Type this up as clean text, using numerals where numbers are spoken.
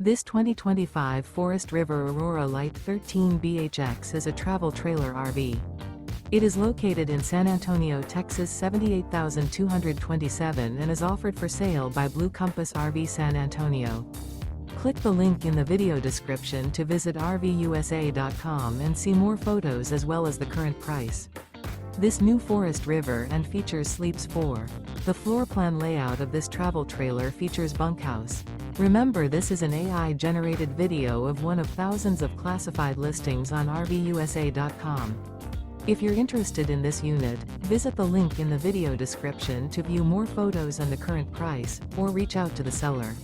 This 2025 Forest River Aurora Light 13BHX is a travel trailer RV. It is located in San Antonio, Texas 78227 and is offered for sale by Blue Compass RV San Antonio. Click the link in the video description to visit RVUSA.com and see more photos as well as the current price. This new Forest River and features sleeps 4. The floor plan layout of this travel trailer features bunkhouse. Remember, this is an AI-generated video of one of thousands of classified listings on RVUSA.com. If you're interested in this unit, visit the link in the video description to view more photos and the current price, or reach out to the seller.